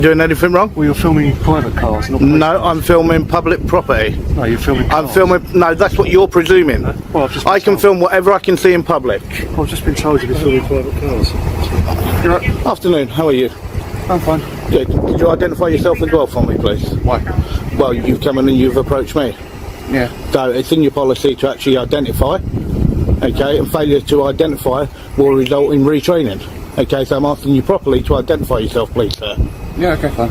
Doing anything wrong? Well, you're filming private cars, not police No, cars. I'm filming public property. No, you're filming cars. I'm filming. No, that's what you're presuming. Well, I've just been I can told. film whatever I can see in public. I've just been told you're filming private cars. You're right. Afternoon. How are you? I'm fine. Good. Could you identify yourself as well for me, please? Why? Well, you've come in and you've approached me. Yeah. So it's in your policy to actually identify. Okay, and failure to identify will result in retraining. Okay, so I'm asking you properly to identify yourself, please, sir. Yeah, okay, fine.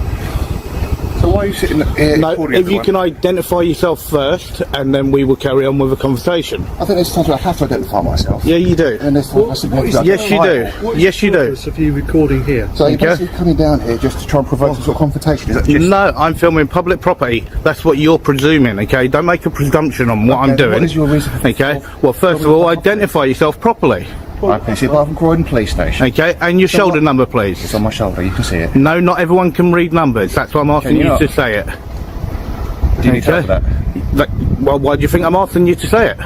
So why are you sitting here No, recording if everyone? you can identify yourself first, and then we will carry on with a conversation. I think there's times where I have to identify myself. Yeah, you do. And there's times I simply Yes, you do. Yes, you do. Of you recording here? So you're Okay. basically coming down here just to try and provoke some sort of confrontation. Is that just... No, I'm filming public property. That's what you're presuming, okay? Don't make a presumption on what I'm Okay, doing. what is your reason for- Okay? Well, first of all, identify yourself properly. I can see it from Croydon Police Station. Okay? And your shoulder number, please. It's on my shoulder, you can see it. No, not everyone can read numbers. That's why I'm asking Can you you not? to say it. Do you need help Okay? with that? Well, why do you think I'm asking you to say it?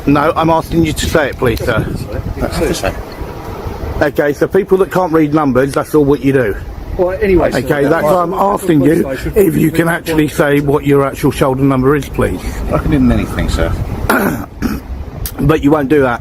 No, I'm asking you to say it, please, sir. That's what I say. Okay, so people that can't read numbers, that's all what you do. Well, anyway. Okay, that's why I'm asking you if you can actually say what your actual shoulder number is, please. I can do anything, sir. But you won't do that.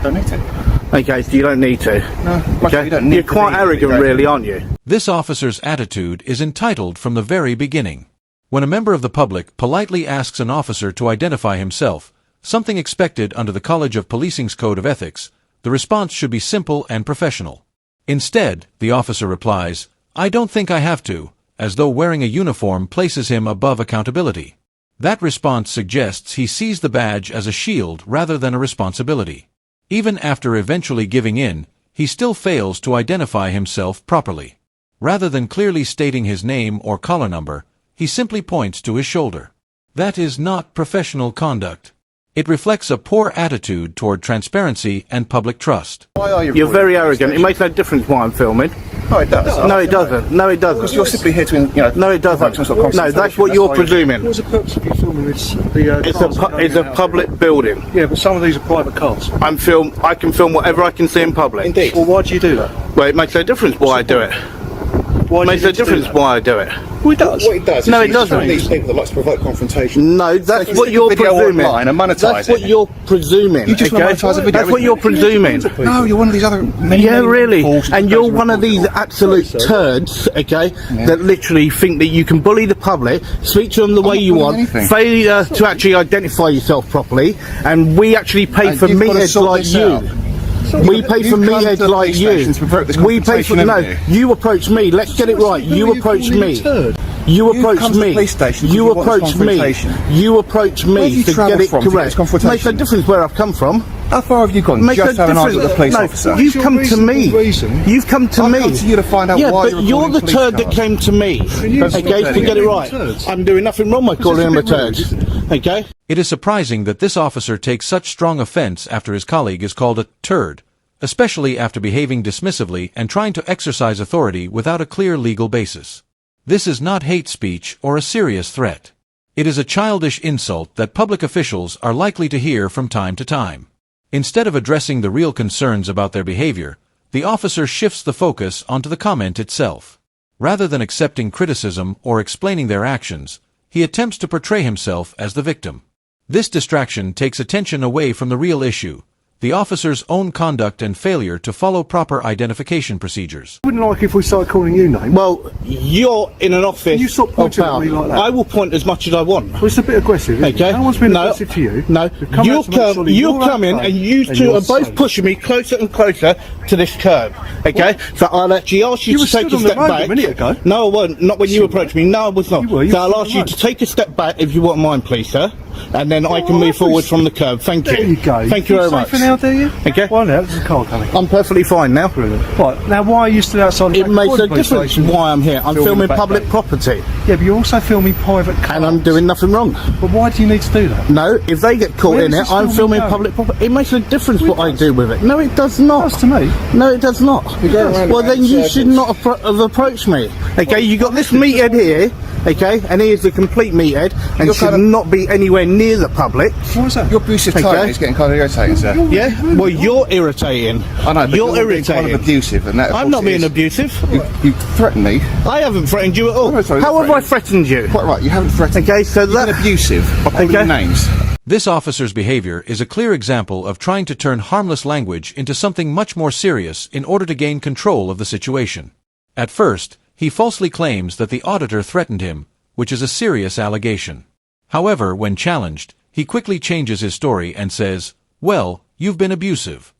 Don't need to. Okay, so you don't need to. No, Okay? you don't need You're to quite be- arrogant, really, aren't you? This officer's attitude is entitled from the very beginning. When a member of the public politely asks an officer to identify himself, something expected under the College of Policing's Code of Ethics, the response should be simple and professional. Instead, the officer replies, "I don't think I have to," as though wearing a uniform places him above accountability. That response suggests he sees the badge as a shield rather than a responsibility. Even after eventually giving in, he still fails to identify himself properly. Rather than clearly stating his name or collar number, he simply points to his shoulder. That is not professional conduct. It reflects a poor attitude toward transparency and public trust. Why are you You're recording very at the police arrogant. It station? makes no difference why I'm filming. No, it does. No, it doesn't. No, it Because doesn't. you're simply here to, No, it doesn't. provoke some sort of No, that's what confrontation. you're why you- presuming. What's the purpose of you filming this? The, It's cars that are it's a going out? public building. Yeah, but some of these are private cars. I can film whatever I can see in public. Indeed. Well, why do you do that? Well, it makes no difference why I do it. Why It do makes you no need to do difference that? why I do it. Well, it does. What it does No, is it you doesn't. train these people that like to provoke confrontation. No, that's you what stick you're a video presuming. online and monetise That's what it. you're presuming. You just okay? monetise a video, That's what isn't you're it? presuming. No, you're one of these other many, Yeah, many really. balls And that you're goes one of around. these absolute turds, okay, that literally think that you can bully the public, speak to them the way not you bullying want, anything. failure to actually identify yourself properly, and we actually pay And for you've gotta meatheads sort like this you. out. We pay for You've come to meatheads the like police you. station to provoke this We pay for confrontation, no. haven't You approach me. Let's get it right. You approach me. You You've approach come to the me. police station because You you want this approach me. confrontation. You approach Where have me you to get travelled it from to get correct. this confrontation? Makes no difference where I've come from. How far have you gone? Makes Just no have an argument with a police no, officer. you've your come to me. reasonable reason? You've come to I've me. come to you to find out yeah, why but you're you're the recording turd police that cars. came to me. you Okay, stop to get it being right. turds? I'm doing nothing wrong by calling him a turd. Okay. It is surprising that this officer takes such strong offense after his colleague is called a turd, especially after behaving dismissively and trying to exercise authority without a clear legal basis. This is not hate speech or a serious threat. It is a childish insult that public officials are likely to hear from time to time. Instead of addressing the real concerns about their behavior, the officer shifts the focus onto the comment itself. Rather than accepting criticism or explaining their actions, he attempts to portray himself as the victim. This distraction takes attention away from the real issue, the officer's own conduct and failure to follow proper identification procedures. I wouldn't like if we started calling you names. Well, you're in an office. You stop of pointing at power. me like that. I will point as much as I want. Well, it's a bit aggressive, isn't Okay. it? No one's been No, aggressive to you. No, You've come you out to make sure come. that You you're come in, okay and you and two you're are both safe. pushing me closer and closer to this curb. Okay, so I'll actually ask you You to were take stood a on the step road a back. minute ago. No, I won't. Not when you approached me. No, I was not. You were. You So were I'll stood ask on you the to road. take a step back if you wouldn't mind, please, sir, and then I can Oh, move I forward thought- from the curb. Thank you. There you go. Thank you You're very much. safer now, do you? Okay. Well, now there's a car coming. I'm perfectly fine now. Brilliant. Right, now why are you still outside the It back makes of a the police difference station? why I'm here. I'm filming back public gate? property, Yeah, but you're also filming private cars. and I'm doing nothing wrong. But why do you need to do that? No, if they get caught Where in is it, this I'm filming filming going? public property. It makes a difference Well, it what I does. do with it. No, it does not. That's to me. No, it does not. You're going round Well, and then round you in should circles. not have approached me. Okay, you got this meathead here, okay, and he is a complete meathead and You're should kind of- not be anywhere near the public. What was that? Your abusive Okay. tone is getting kind of irritating, sir. Yeah? Well, you're irritating. I know, but you're being irritating. kind of abusive, and that. of I'm course, not it being is. abusive. You threaten me. I haven't threatened you at all. Oh, sorry, How not have I threatened you? Quite right. You haven't threatened. Okay, so You've that... been abusive by calling Okay. me names. This officer's behavior is a clear example of trying to turn harmless language into something much more serious in order to gain control of the situation. At first, he falsely claims that the auditor threatened him, which is a serious allegation. However, when challenged, he quickly changes his story and says, "Well, you've been abusive."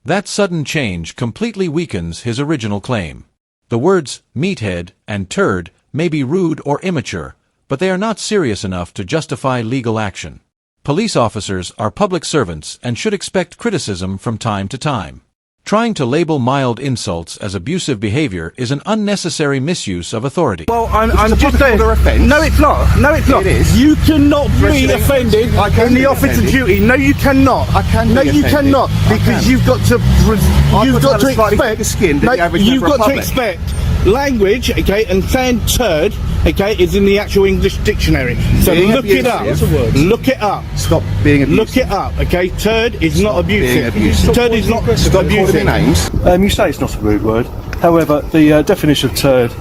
That sudden change completely weakens his original claim. The words meathead and turd may be rude or immature, but they are not serious enough to justify legal action. Police officers are public servants and should expect criticism from time to time. Trying to label mild insults as abusive behavior is an unnecessary misuse of authority. Well, I'm a just public saying... order offence. No, it's not. No, it's not. It is. You cannot be Threatening- offended I can in the be office of offended. duty. No, you cannot. I can No, be you offended. cannot. I Because can. you've got to... You've got got to to have slightly expect... thicker skin than the average you've member of got to public. expect language, okay, and saying turd, okay, is in the actual English dictionary. So Being look it up. abusive. Look it up. Stop being abusive. Look it up, okay? Turd is not being abusive. abusive. Turd is not Stop calling me abusive. names. You say it's not a rude word. However, the definition of turd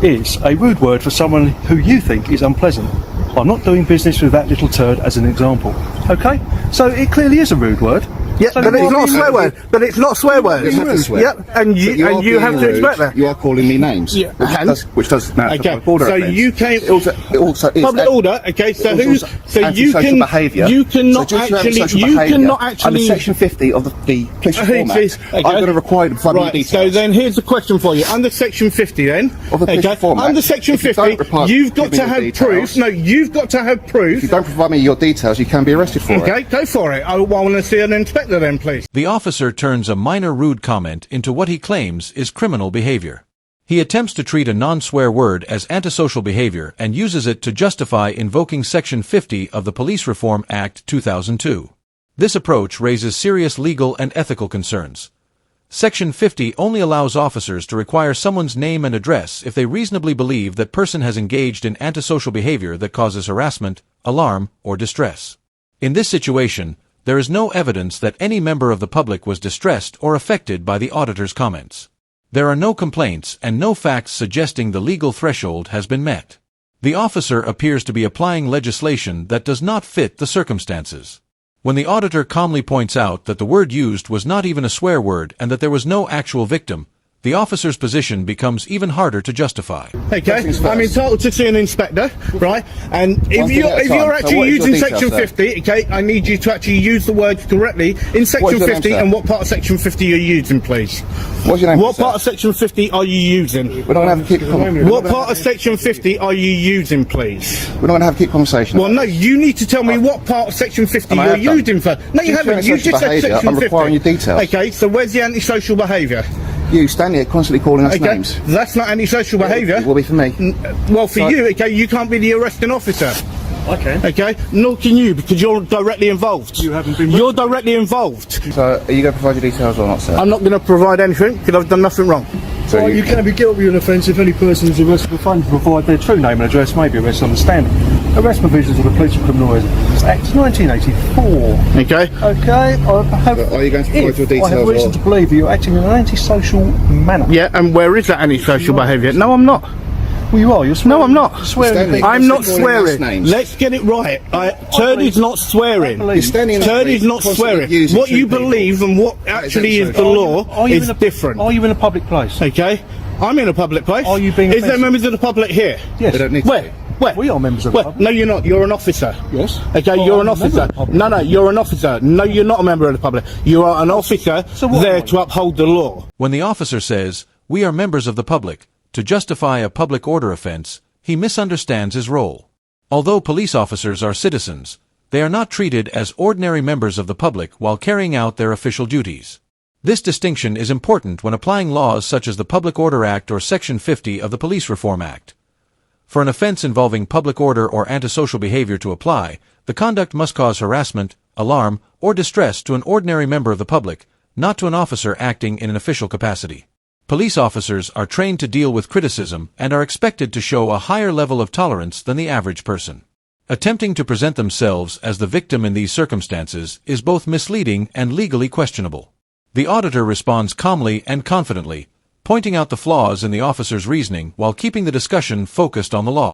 is a rude word for someone who you think is unpleasant. I'm not doing business with that little turd as an example. Okay? So it clearly is a rude word. Yeah, So but then it's why not a are you- swear word. But it's not a swear word. You have to swear. Yep, and But you are have being to rude. expect that. You are calling me names. Yeah, Which and? does, which does now Okay, public order so offence. you came- It also is Public order, okay, so it's who, also so you antisocial can, behaviour. you cannot So due to actually, antisocial you behaviour, cannot under actually, Section 50 of the Police Reform Please, Act, okay. I'm going to require you to provide me right, details. so then here's the question for you. Under Section 50 then, Of the Police Reform Act, under Section if you 50, don't reply- you've got give me to the have details. proof, no, you've got to have If proof, you don't provide me your details, you can be arrested for it. okay, go for it. I want to see an inspector then, please. The officer turns a minor rude comment into what he claims is criminal behavior. He attempts to treat a non-swear word as antisocial behavior and uses it to justify invoking Section 50 of the Police Reform Act 2002. This approach raises serious legal and ethical concerns. Section 50 only allows officers to require someone's name and address if they reasonably believe that person has engaged in antisocial behavior that causes harassment, alarm, or distress. In this situation, there is no evidence that any member of the public was distressed or affected by the auditor's comments. There are no complaints and no facts suggesting the legal threshold has been met. The officer appears to be applying legislation that does not fit the circumstances. When the auditor calmly points out that the word used was not even a swear word and that there was no actual victim, the officer's position becomes even harder to justify. Okay, things I'm first. entitled to see an inspector, right? And One if thing you're, at a if time. you're So actually what is your using details, Section sir? 50, okay, I need you to actually use the words correctly in Section your name, 50 sir? and what part of Section 50 you're using, please. What's your name, What sir? part of Section 50 are you using? We're not going to have a keep What part of Section 50 are you using, please? We're not going to have a keep conversation. Well, no, you need to tell me what part of Section 50 And I you're have done. using for. No, you Due to haven't. You antisocial just said behaviour, Section I'm 50. requiring your details. Okay, so where's the antisocial behaviour? You stand here constantly calling us Okay, names. that's not antisocial behaviour. It will be for me. Well, for So- you, okay, you can't be the arresting officer. I can. Okay, nor can you because you're directly involved. You haven't been- You're directly involved. So, are you going to provide your details or not, sir? I'm not going to provide anything because I've done nothing wrong. So Well, you can be guilty of an offence if any person is arrested for failing to provide their true name and address may be arrested on the stand. Arrest provisions of the Police and Criminal Justice Act 1984. Okay. Okay, I have, Are you going to provide if your details I have reason or- to believe that you're acting in an antisocial manner. Yeah, and where is that antisocial behaviour? No, I'm not. Well, you are. You're swearing. No, I'm not. You're swearing. Standing. people- I'm not Constantly calling us swearing. names. Let's get it right. Turd is not swearing. I believe- You're standing in the Turd street, is not constantly swearing. abusing What two you people. believe and what actually is the law Are you is in a, different. Are you in a public place? Okay? I'm in a public place. Are you being Is there offensive? members of the public here? Yes. They don't need to Where? be. Where? We are members of the Where? public. No, you're not. You're an officer. Yes. Okay, Well, you're I'm an a member officer. of the public. No, you're an officer. No, you're not a member of the public. You are an officer So what there am I? to uphold the law. When the officer says, "We are members of the public," to justify a public order offense, he misunderstands his role. Although police officers are citizens, they are not treated as ordinary members of the public while carrying out their official duties. This distinction is important when applying laws such as the Public Order Act or Section 50 of the Police Reform Act. For an offense involving public order or antisocial behavior to apply, the conduct must cause harassment, alarm, or distress to an ordinary member of the public, not to an officer acting in an official capacity. Police officers are trained to deal with criticism and are expected to show a higher level of tolerance than the average person. Attempting to present themselves as the victim in these circumstances is both misleading and legally questionable. The auditor responds calmly and confidently, pointing out the flaws in the officer's reasoning while keeping the discussion focused on the law.